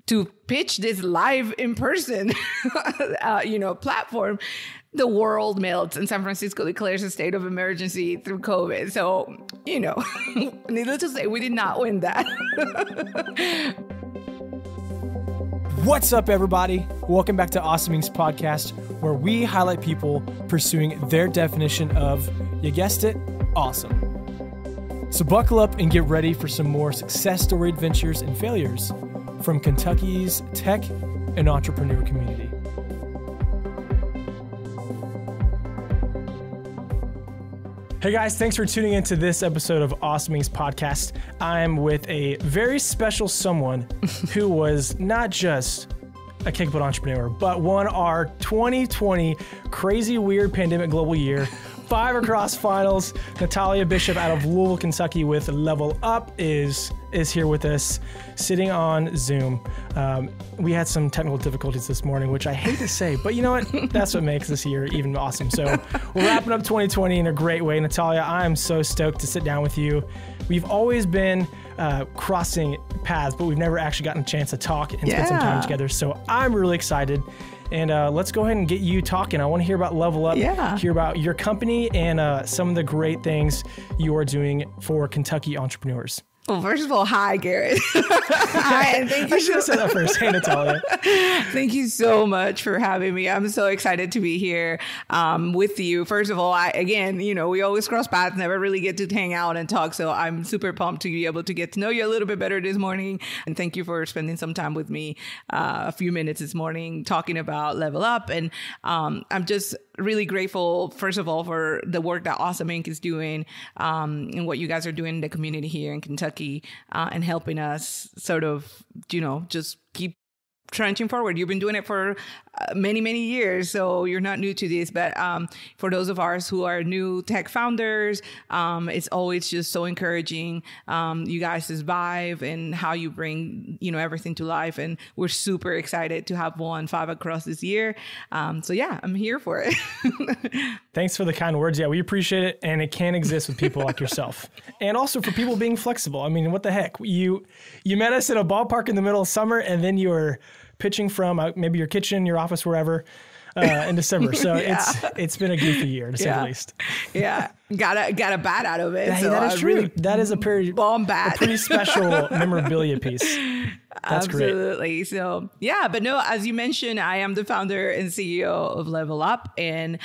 to pitch this live in person, platform, the world melts and San Francisco declares a state of emergency through COVID. So, needless to say, we did not win that. What's up, everybody? Welcome back to Awesome Inc.'s podcast, where we highlight people pursuing their definition of, you guessed it, awesome. So buckle up and get ready for some more success story adventures and failures from Kentucky's tech and entrepreneur community. Hey guys, thanks for tuning into this episode of Awesome Inc.'s podcast. I'm with a very special someone who was not just a kick-butt entrepreneur, but won our 2020 crazy weird pandemic global year 5 across finals. Natalia Bishop out of Louisville, Kentucky with Level Up is here with us, sitting on Zoom. We had some technical difficulties this morning, which I hate to say, but you know what? That's what makes this year even awesome. So we're wrapping up 2020 in a great way. Natalia, I am so stoked to sit down with you. We've always been crossing paths, but we've never actually gotten a chance to talk and spend some time together. So I'm really excited. And let's go ahead and get you talking. I want to hear about Level Up, hear about your company and some of the great things you are doing for Kentucky entrepreneurs. Well, first of all, hi, Garrett. Hi, and thank you. I should have said that first. Hey, Natalia. Thank you so much for having me. I'm so excited to be here with you. First of all, we always cross paths, never really get to hang out and talk. So I'm super pumped to be able to get to know you a little bit better this morning. And thank you for spending some time with me a few minutes this morning talking about Level Up. And I'm just really grateful, first of all, for the work that Awesome Inc. is doing and what you guys are doing in the community here in Kentucky and helping us sort of, just keep trudging forward. You've been doing it for many, many years, so you're not new to this. But for those of us who are new tech founders, it's always just so encouraging. You guys' vibe and how you bring, everything to life. And we're super excited to have won 5 across this year. I'm here for it. Thanks for the kind words. Yeah, we appreciate it. And it can exist with people like yourself. And also for people being flexible. I mean, what the heck? You met us at a ballpark in the middle of summer, and then you were pitching from maybe your kitchen, your office, wherever, in December. So it's been a goofy year, to say the least. Yeah. Got a bat out of it. That is true. Really, that is a pretty special memorabilia piece. That's Absolutely. Great. So, but no, as you mentioned, I am the founder and CEO of Level Up, and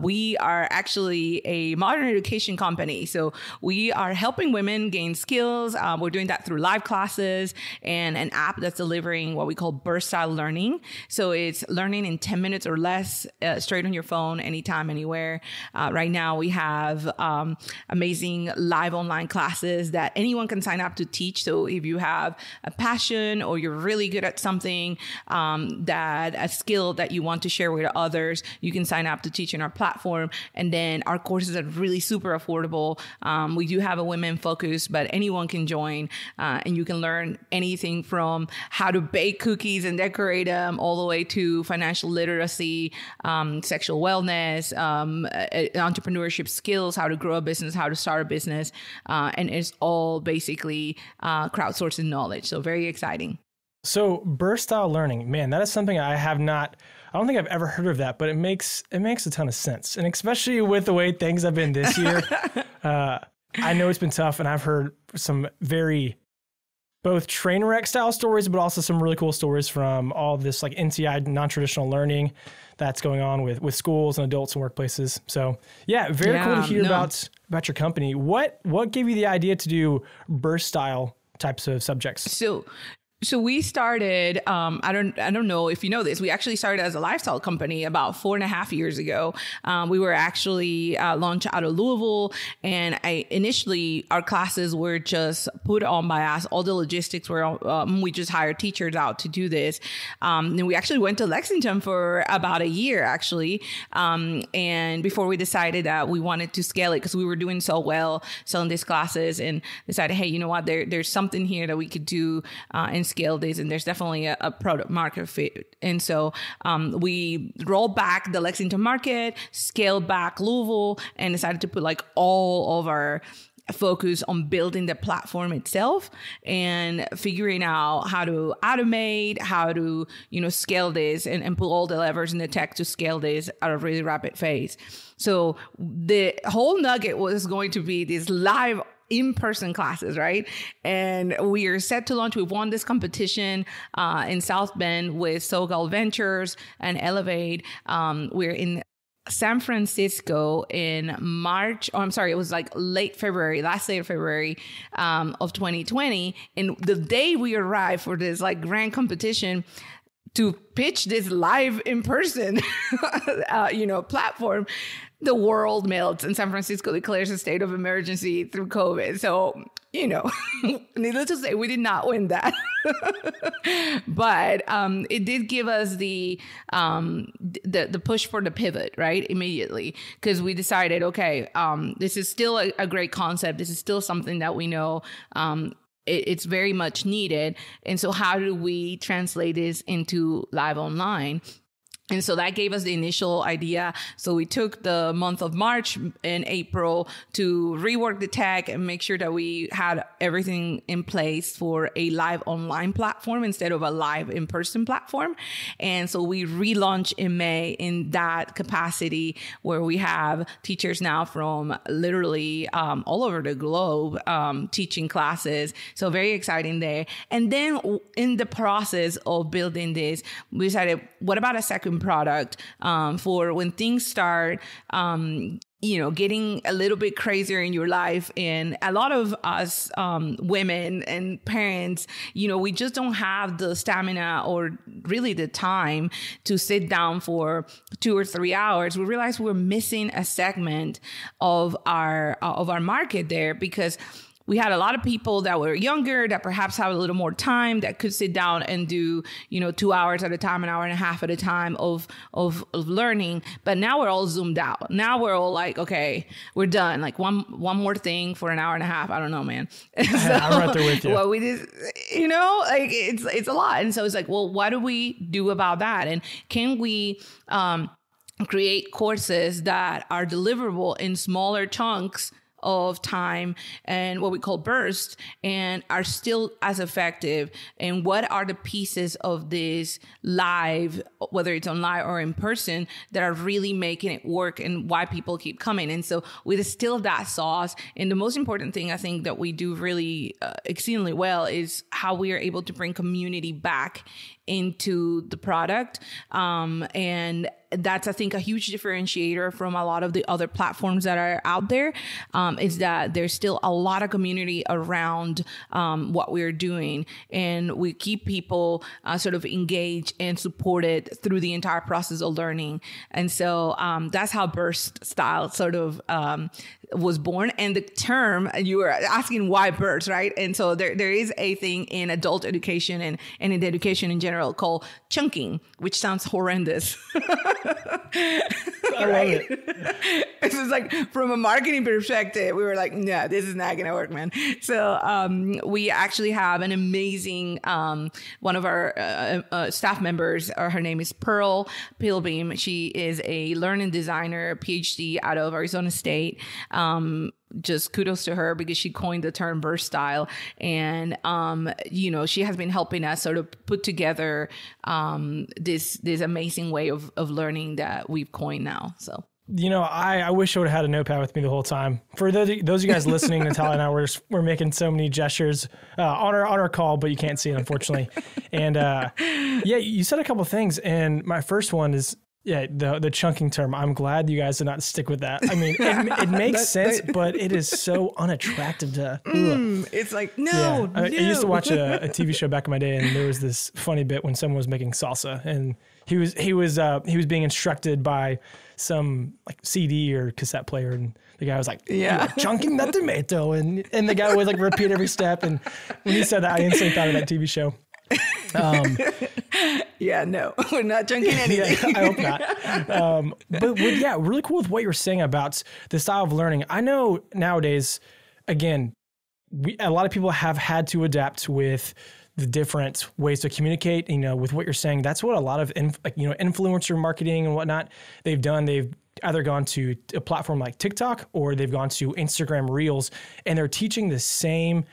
we are actually a modern education company. So we are helping women gain skills. We're doing that through live classes and an app that's delivering what we call burst style learning. So it's learning in 10 minutes or less, straight on your phone, anytime, anywhere. Right now we have amazing live online classes that anyone can sign up to teach. So if you have a passion or you're really good at something, a skill that you want to share with others, you can sign up to teach in our platform. And then our courses are really super affordable. We do have a women focus, but anyone can join, and you can learn anything from how to bake cookies and decorate them all the way to financial literacy, sexual wellness, entrepreneurship skills, how to grow a business, how to start a business. And it's all basically crowdsourcing knowledge. So very exciting. So burst style learning, man, that is something I don't think I've ever heard of that, but it makes a ton of sense. And especially with the way things have been this year, I know it's been tough, and I've heard some very both train wreck style stories, but also some really cool stories from all this like NCI, non-traditional learning that's going on with schools and adults and workplaces. So very cool to hear about your company. What gave you the idea to do burst style types of subjects? So we started, I don't know if you know this, we actually started as a lifestyle company about 4.5 years ago. We were actually launched out of Louisville, and initially our classes were just put on by us. All the logistics were, we just hired teachers out to do this. And we actually went to Lexington for about a year, actually. And before we decided that we wanted to scale it, because we were doing so well selling these classes, and decided, hey, you know what, there's something here that we could do and scale this, and there's definitely a product market fit. And so we rolled back the Lexington market, scaled back Louisville, and decided to put like all of our focus on building the platform itself and figuring out how to automate, how to, scale this and pull all the levers in the tech to scale this at a really rapid phase. So the whole nugget was going to be this live in-person classes, right? And we are set to launch. We've won this competition in South Bend with SoCal Ventures and Elevate. We're in San Francisco in March. Oh, I'm sorry. It was like late February of 2020. And the day we arrived for this like grand competition to pitch this live in-person, platform, the world melts and San Francisco declares a state of emergency through COVID. So, needless to say, we did not win that. But it did give us the push for the pivot, right? Immediately, because we decided, okay, this is still a great concept. This is still something that we know it's very much needed. And so how do we translate this into live online? And so that gave us the initial idea. So we took the month of March and April to rework the tech and make sure that we had everything in place for a live online platform instead of a live in-person platform. And so we relaunched in May in that capacity, where we have teachers now from literally all over the globe teaching classes. So very exciting there. And then in the process of building this, we decided, what about a second product for when things start, getting a little bit crazier in your life? And a lot of us women and parents, we just don't have the stamina or really the time to sit down for 2 or 3 hours. We realize we're missing a segment of our market there, because we had a lot of people that were younger, that perhaps have a little more time, that could sit down and do, 2 hours at a time, an hour and a half at a time of learning. But now we're all zoomed out. Now we're all like, okay, we're done. Like one more thing for an hour and a half. I don't know, man. So, I'm right there with you. Well, we just, like it's a lot. And so it's like, well, what do we do about that? And can we create courses that are deliverable in smaller chunks of time and what we call bursts, and are still as effective? And what are the pieces of this live, whether it's online or in person, that are really making it work, and why people keep coming? And so we distill that sauce. And the most important thing I think that we do really exceedingly well is how we are able to bring community back into the product. And that's, I think, a huge differentiator from a lot of the other platforms that are out there, is that there's still a lot of community around what we're doing. And we keep people sort of engaged and supported through the entire process of learning. And so that's how Burst Style sort of was born. And the term, you were asking why Burst, right? And so there is a thing in adult education and in education in general called chunking, which sounds horrendous. I love it. This is like, from a marketing perspective, we were like, no, this is not going to work, man. So we actually have an amazing, one of our staff members, her name is Pearl Pilbeam. She is a learning designer, PhD out of Arizona State. Just kudos to her, because she coined the term burst style. And, she has been helping us sort of put together this amazing way of learning that we've coined now. So, I wish I would have had a notepad with me the whole time. For those of you guys listening, Natalia and I, we're making so many gestures on our call, but you can't see it, unfortunately. And you said a couple of things. And my first one is, the chunking term. I'm glad you guys did not stick with that. I mean, it makes sense, but it is so unattractive to. It's like, no. I used to watch a TV show back in my day, and there was this funny bit when someone was making salsa, and he was being instructed by some like CD or cassette player, and the guy was like, "You are chunking that tomato," and the guy would like repeat every step. And when he said that, I instantly thought of that TV show. No, we're not chunking anything. I hope not. But really cool with what you're saying about the style of learning. I know nowadays, again, a lot of people have had to adapt with the different ways to communicate, with what you're saying. That's what a lot of influencer marketing and whatnot they've done. They've either gone to a platform like TikTok or they've gone to Instagram Reels, and they're teaching the same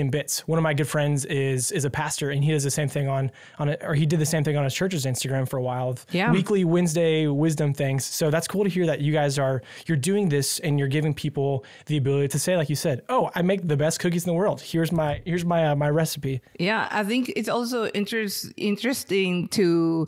bits. One of my good friends is a pastor, and he does the same thing on it, or he did the same thing on his church's Instagram for a while. Weekly Wednesday wisdom things. So that's cool to hear that you guys you're doing this and you're giving people the ability to say, like you said, oh, I make the best cookies in the world. Here's my recipe. Yeah, I think it's also interesting to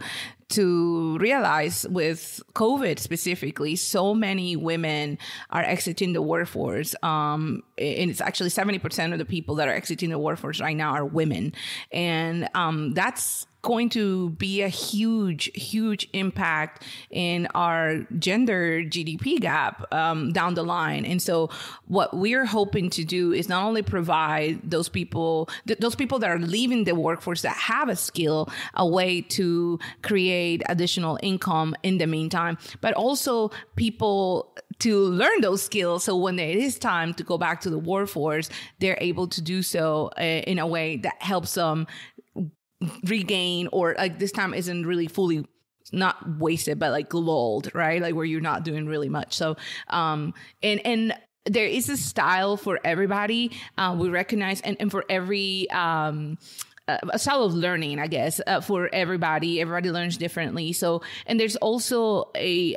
realize with COVID specifically, so many women are exiting the workforce. And it's actually 70% of the people that are exiting the workforce right now are women. And that's going to be a huge impact in our gender GDP gap down the line. And so what we're hoping to do is not only provide those people that are leaving the workforce that have a skill, a way to create additional income in the meantime, but also people to learn those skills. So when it is time to go back to the workforce, they're able to do so in a way that helps them regain, or like this time isn't really fully not wasted, but like lulled, right? Like where you're not doing really much. So, and there is a style for everybody. We recognize, and for every, a style of learning, I guess, for everybody. Everybody learns differently. So, and there's also a,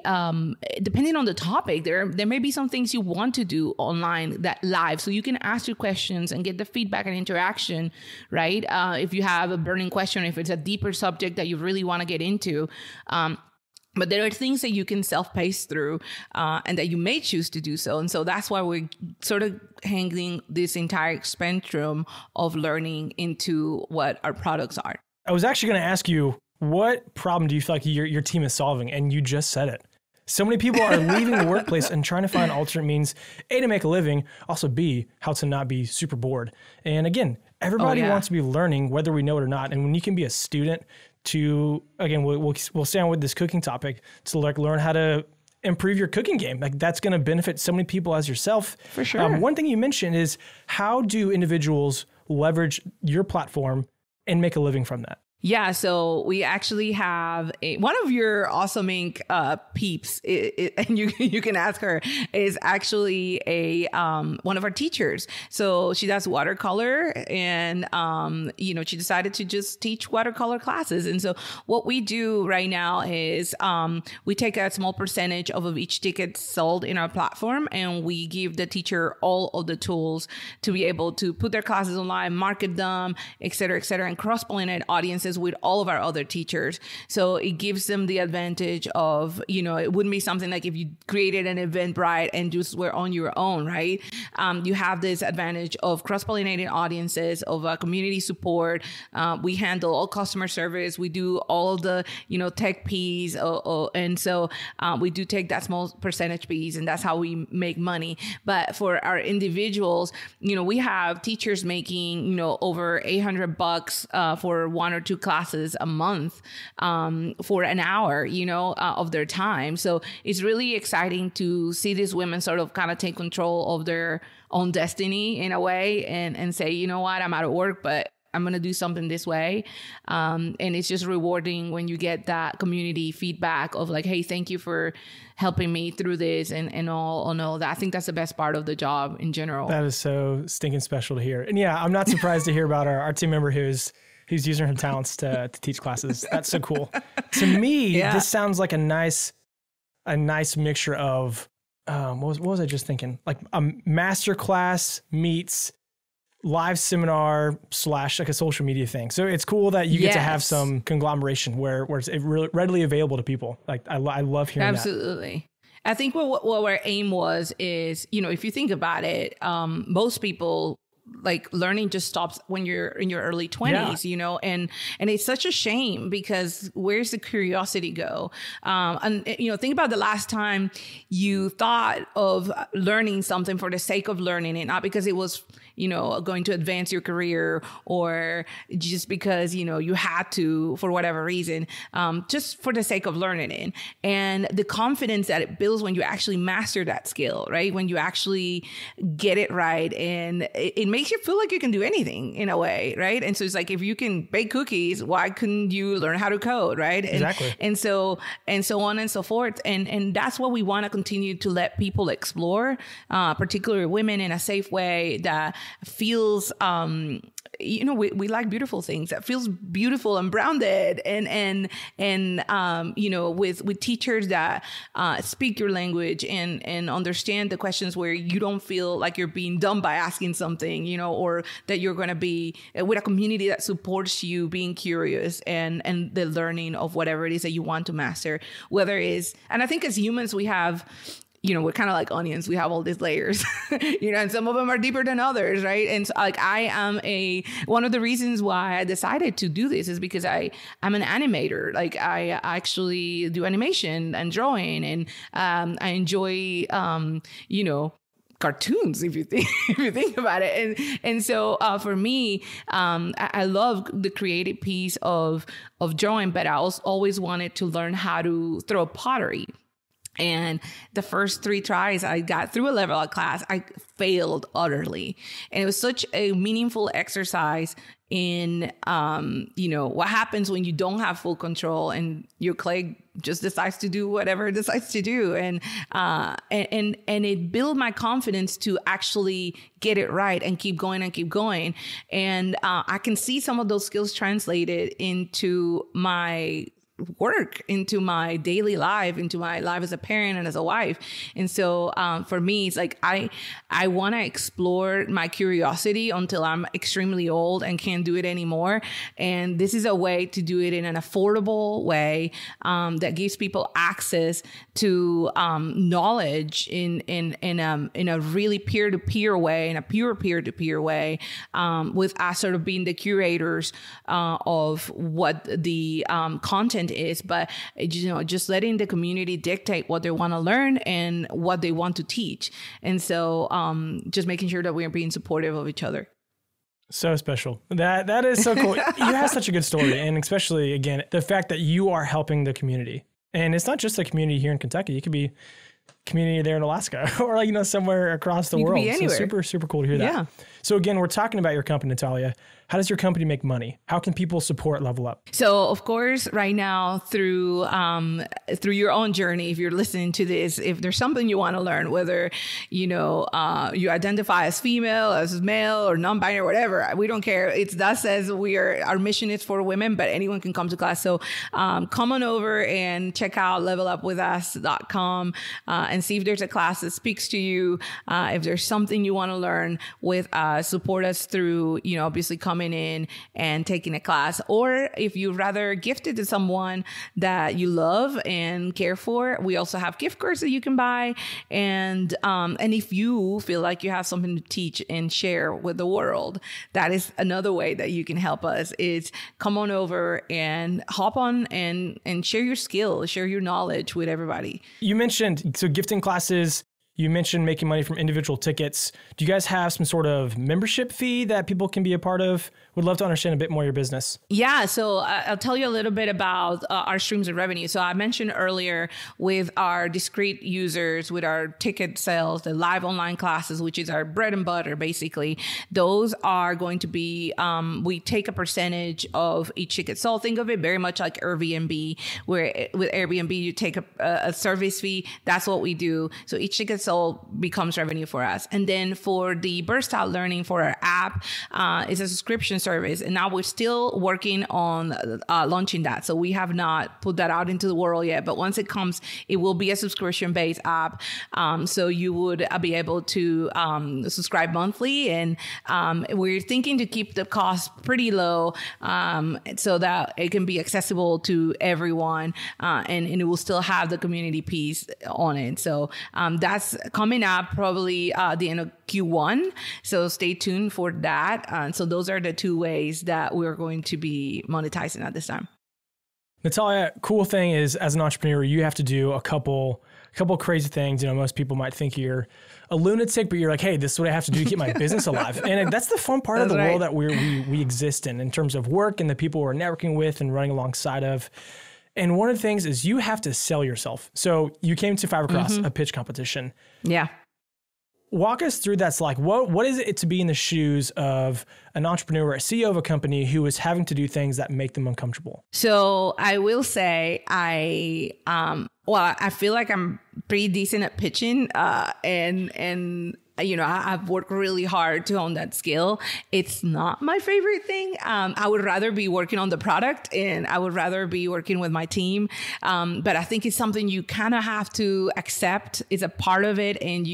depending on the topic, there may be some things you want to do online that live. So you can ask your questions and get the feedback and interaction, right? If you have a burning question, if it's a deeper subject that you really want to get into, but there are things that you can self-pace through and that you may choose to do so. And so that's why we're sort of handling this entire spectrum of learning into what our products are. I was actually going to ask you, what problem do you feel like your team is solving? And you just said it. So many people are leaving the workplace and trying to find alternate means, A, to make a living, also B, how to not be super bored. And again, everybody wants to be learning, whether we know it or not. And when you can be a student to, again, we'll stay on with this cooking topic, to like learn how to improve your cooking game. Like that's going to benefit so many people as yourself. For sure. One thing you mentioned is, how do individuals leverage your platform and make a living from that? Yeah, so we actually have one of your Awesome Inc. Peeps, and you can ask her, is actually one of our teachers. So she does watercolor, and she decided to just teach watercolor classes. And so what we do right now is we take a small percentage of each ticket sold in our platform, and we give the teacher all of the tools to be able to put their classes online, market them, et cetera, and cross-pollinate audiences with all of our other teachers. So it gives them the advantage of, it wouldn't be something like if you created an Eventbrite and just were on your own, right? You have this advantage of cross-pollinating audiences, of community support. We handle all customer service. We do all the, tech piece. And so we do take that small percentage piece, and that's how we make money. But for our individuals, we have teachers making, over $800 for one or two classes a month for an hour, of their time. So it's really exciting to see these women sort of kind of take control of their own destiny in a way, and say, you know what, I'm out of work, but I'm going to do something this way. And it's just rewarding when you get that community feedback of like, hey, thank you for helping me through this and all that. I think that's the best part of the job in general. That is so stinking special to hear. And yeah, I'm not surprised to hear about our team member who's using her talents to teach classes. That's so cool. To me, This sounds like a nice mixture of, what was I just thinking? Like a master class meets live seminar / like a social media thing. So it's cool that you get to have some conglomeration where it's really readily available to people. Like I love hearing that. Absolutely. I think what our aim is, if you think about it, most people, like learning just stops when you're in your early 20s, and it's such a shame, because where's the curiosity go? And think about the last time you thought of learning something for the sake of learning it, not because it was going to advance your career, or just because, you had to for whatever reason, just for the sake of learning it. And the confidence that it builds when you actually master that skill, right? When you actually get it right, and it makes you feel like you can do anything in a way, right? And so it's like, if you can bake cookies, why couldn't you learn how to code, right? Exactly. And so on and so forth. And that's what we want to continue to let people explore, particularly women, in a safe way that feels, we like beautiful things, that feels beautiful and grounded, and with teachers that speak your language and understand the questions, where you don't feel like you're being dumb by asking something, or that you're going to be with a community that supports you being curious and the learning of whatever it is that you want to master, whether it is, and I think as humans, we have, we're kind of like onions. We have all these layers, and some of them are deeper than others, right? And so, like, I am one of the reasons why I decided to do this is because I'm an animator. Like, I actually do animation and drawing, and I enjoy, cartoons, if you think about it. And so for me, I love the creative piece of drawing, but I also always wanted to learn how to throw pottery. And the first 3 tries I got through a level up class, I failed utterly. And it was such a meaningful exercise in, what happens when you don't have full control and your clay just decides to do whatever it decides to do. And it built my confidence to actually get it right and keep going and keep going. And I can see some of those skills translated into my work, into my daily life, into my life as a parent and as a wife. And so for me, it's like I want to explore my curiosity until I'm extremely old and can't do it anymore. And this is a way to do it in an affordable way that gives people access to knowledge in a really peer-to-peer way, in a pure peer-to-peer way, with us sort of being the curators of what the content is, but just letting the community dictate what they want to learn and what they want to teach. And so just making sure that we are being supportive of each other. So special. That is so cool. You have such a good story. And especially, again, the fact that you are helping the community. And it's not just a community here in Kentucky. It could be community there in Alaska or, somewhere across the world. So super, super cool to hear that. Yeah. So again, we're talking about your company, Natalia. How does your company make money? How can people support Level Up? So, of course, right now through your own journey, if you're listening to this, if there's something you want to learn, whether, you identify as female, as male, or non-binary, whatever, we don't care. That says our mission is for women, but anyone can come to class. So come on over and check out levelupwithus.com and see if there's a class that speaks to you. If there's something you want to learn with us, support us through, obviously coming in and taking a class. Or if you'd rather gift it to someone that you love and care for, we also have gift cards that you can buy. And if you feel like you have something to teach and share with the world, that is another way that you can help us, is come on over and hop on and share your skills, share your knowledge with everybody. You mentioned, so gifting classes, you mentioned making money from individual tickets. Do you guys have some sort of membership fee that people can be a part of? Would love to understand a bit more of your business. Yeah, so I'll tell you a little bit about our streams of revenue. So I mentioned earlier with our discrete users, with our ticket sales, the live online classes, which is our bread and butter, basically, those are going to be, we take a percentage of each ticket sold. Think of it very much like Airbnb, where with Airbnb, you take a service fee. That's what we do. So each ticket sold becomes revenue for us. And then for the Burst Out Learning, for our app, it's a subscription service. And now we're still working on launching that. So we have not put that out into the world yet. But once it comes, it will be a subscription-based app. So you would be able to subscribe monthly. And we're thinking to keep the cost pretty low so that it can be accessible to everyone. And it will still have the community piece on it. So that's coming up probably the end of Q1. So stay tuned for that. So those are the 2 ways that we're going to be monetizing at this time. Natalia, cool thing is as an entrepreneur, you have to do a couple crazy things. You know, most people might think you're a lunatic, but you're like, hey, this is what I have to do to keep my business alive. And that's the fun part of the world that we exist in terms of work and the people we're networking with and running alongside of. And one of the things is you have to sell yourself. So you came to Fibercross, a pitch competition. Yeah. Walk us through that's like, what is it to be in the shoes of an entrepreneur, a CEO of a company who is having to do things that make them uncomfortable? So I will say I feel like I'm pretty decent at pitching, and you know, I've worked really hard to hone that skill. It's not my favorite thing. I would rather be working on the product and I would rather be working with my team. But I think it's something you kind of have to accept. It's a part of it. And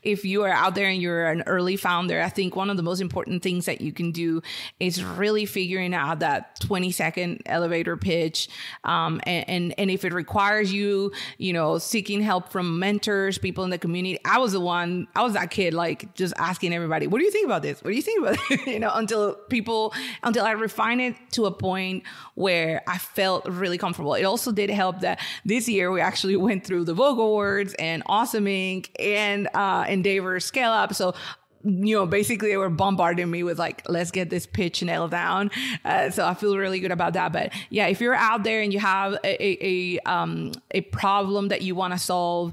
if you are out there and you're an early founder, I think one of the most important things that you can do is really figuring out that 20-second elevator pitch. And if it requires you know, seeking help from mentors, people in the community. I was that kid, like just asking everybody, what do you think about this? What do you think about it? You know, until I refined it to a point where I felt really comfortable. It also did help that this year we actually went through the Vogue Awards and Awesome Inc. and Endeavor Scale Up. So, you know, basically they were bombarding me with like, let's get this pitch nailed down. So I feel really good about that. But yeah, if you're out there and you have a problem that you want to solve,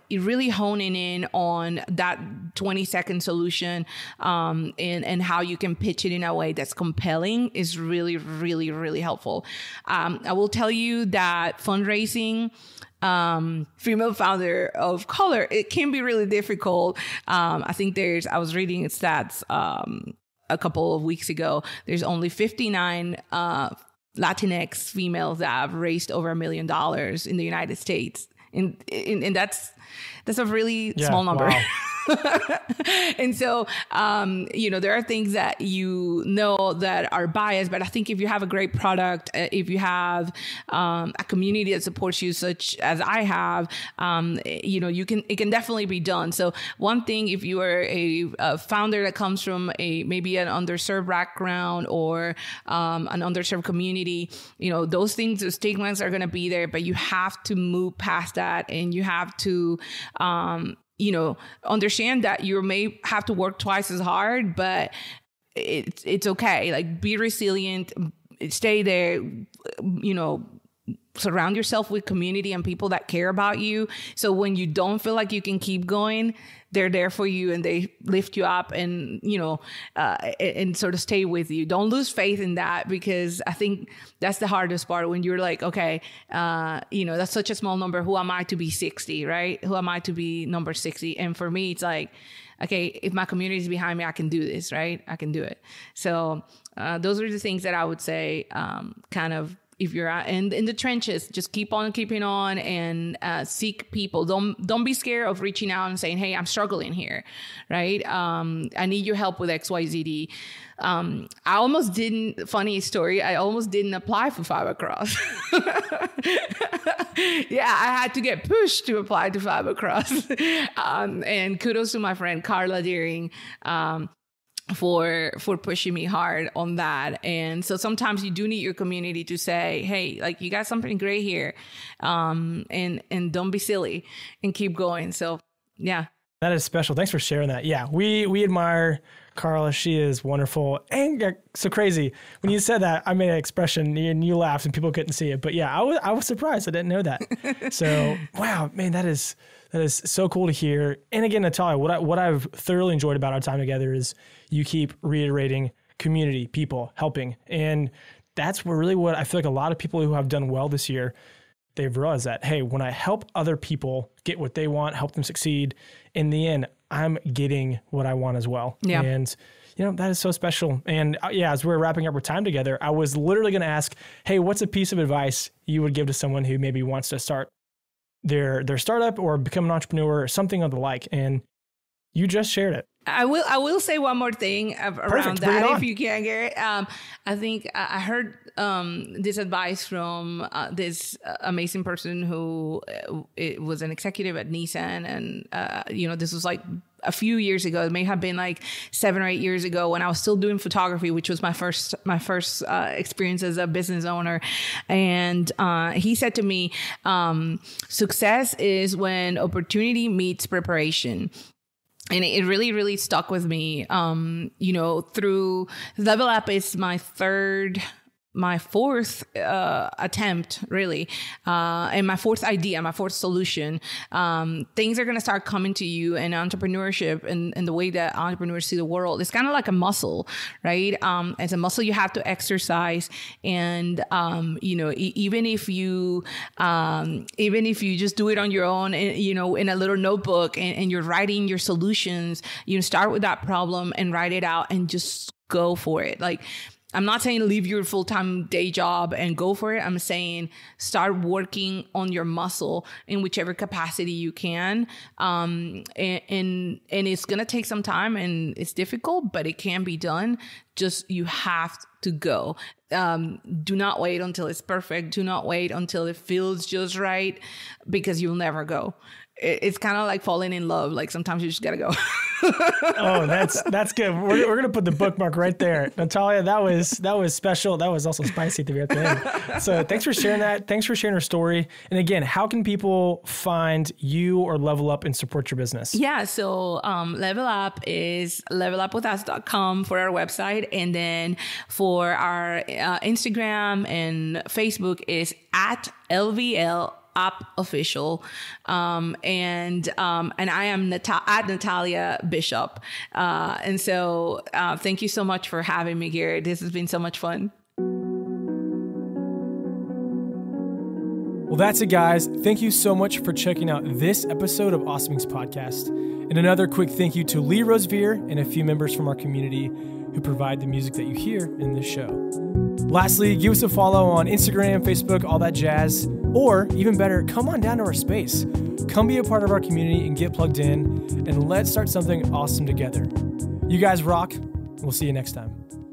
you're really honing in on that 20-second solution, and how you can pitch it in a way that's compelling is really, really, really helpful. I will tell you that fundraising, female founder of color, it can be really difficult. I think I was reading stats a couple of weeks ago. There's only 59 Latinx females that have raised over $1 million in the United States. And that's a really small number. Wow. And so, you know, there are things that you know that are biased, but I think if you have a great product, if you have a community that supports you, such as I have, you know, it can definitely be done. So one thing, if you are a founder that comes from maybe an underserved background or an underserved community, you know, those things, the stigmas are going to be there, but you have to move past that, and you have to, you know, understand that you may have to work twice as hard, but it's okay. Like, be resilient, stay there, you know, surround yourself with community and people that care about you. So when you don't feel like you can keep going, they're there for you and they lift you up and, you know, and sort of stay with you. Don't lose faith in that, because I think that's the hardest part when you're like, okay, you know, that's such a small number. Who am I to be 60, right? Who am I to be number 60? And for me, it's like, okay, if my community is behind me, I can do this, right? I can do it. So those are the things that I would say, kind of, if you're in the trenches, just keep on keeping on and seek people. Don't be scared of reaching out and saying, hey, I'm struggling here, right? I need your help with XYZ. I almost didn't, funny story, I almost didn't apply for Fibercross. Yeah, I had to get pushed to apply to Fibercross. And kudos to my friend Carla Deering, for pushing me hard on that. And so sometimes you do need your community to say, hey, like, you got something great here. And don't be silly and keep going. So yeah. That is special. Thanks for sharing that. Yeah. We admire Carla. She is wonderful and so crazy. When you said that, I made an expression and you laughed and people couldn't see it, but yeah, I was surprised. I didn't know that. So wow, man, that is so cool to hear. And again, Natalia, what I've thoroughly enjoyed about our time together is you keep reiterating community, people, helping. And that's what I feel like a lot of people who have done well this year, they've realized that, hey, when I help other people get what they want, help them succeed, in the end, I'm getting what I want as well. Yeah. And you know, that is so special. And yeah, as we're wrapping up our time together, I was literally going to ask, hey, what's a piece of advice you would give to someone who maybe wants to start their startup or become an entrepreneur or something of the like? And you just shared it. I will say one more thing around that, if you can, Garrett. I think I heard this advice from this amazing person who it was an executive at Nissan, and you know, this was like a few years ago. It may have been like 7 or 8 years ago when I was still doing photography, which was my first experience as a business owner. And he said to me, success is when opportunity meets preparation. And it really, really stuck with me. Through Level Up is my fourth attempt, really, and my fourth idea, my fourth solution. Things are going to start coming to you in entrepreneurship and the way that entrepreneurs see the world. It's kind of like a muscle, right? It's a muscle you have to exercise. And, even if you just do it on your own, in a little notebook and you're writing your solutions, start with that problem and write it out and just go for it. Like, I'm not saying leave your full-time day job and go for it. I'm saying start working on your muscle in whichever capacity you can. And it's going to take some time and it's difficult, but it can be done. Just, you have to go. Do not wait until it's perfect. Do not wait until it feels just right, because you'll never go. It's kind of like falling in love. Like, sometimes you just gotta go. Oh, that's good. We're gonna put the bookmark right there, Natalia. That was special. That was also spicy to be at the end. So thanks for sharing that. Thanks for sharing your story. And again, how can people find you or Level Up and support your business? Yeah. So Level Up is levelupwithus.com for our website, and then for our Instagram and Facebook is at LVL Up Official, and I am at Natalia Bishop, and so thank you so much for having me here. This has been so much fun. Well, that's it, guys. Thank you so much for checking out this episode of Awesomings Podcast, and another quick thank you to Lee Rosevere and a few members from our community who provide the music that you hear in this show. Lastly, give us a follow on Instagram, Facebook, all that jazz. Or even better, come on down to our space. Come be a part of our community and get plugged in, and let's start something awesome together. You guys rock. We'll see you next time.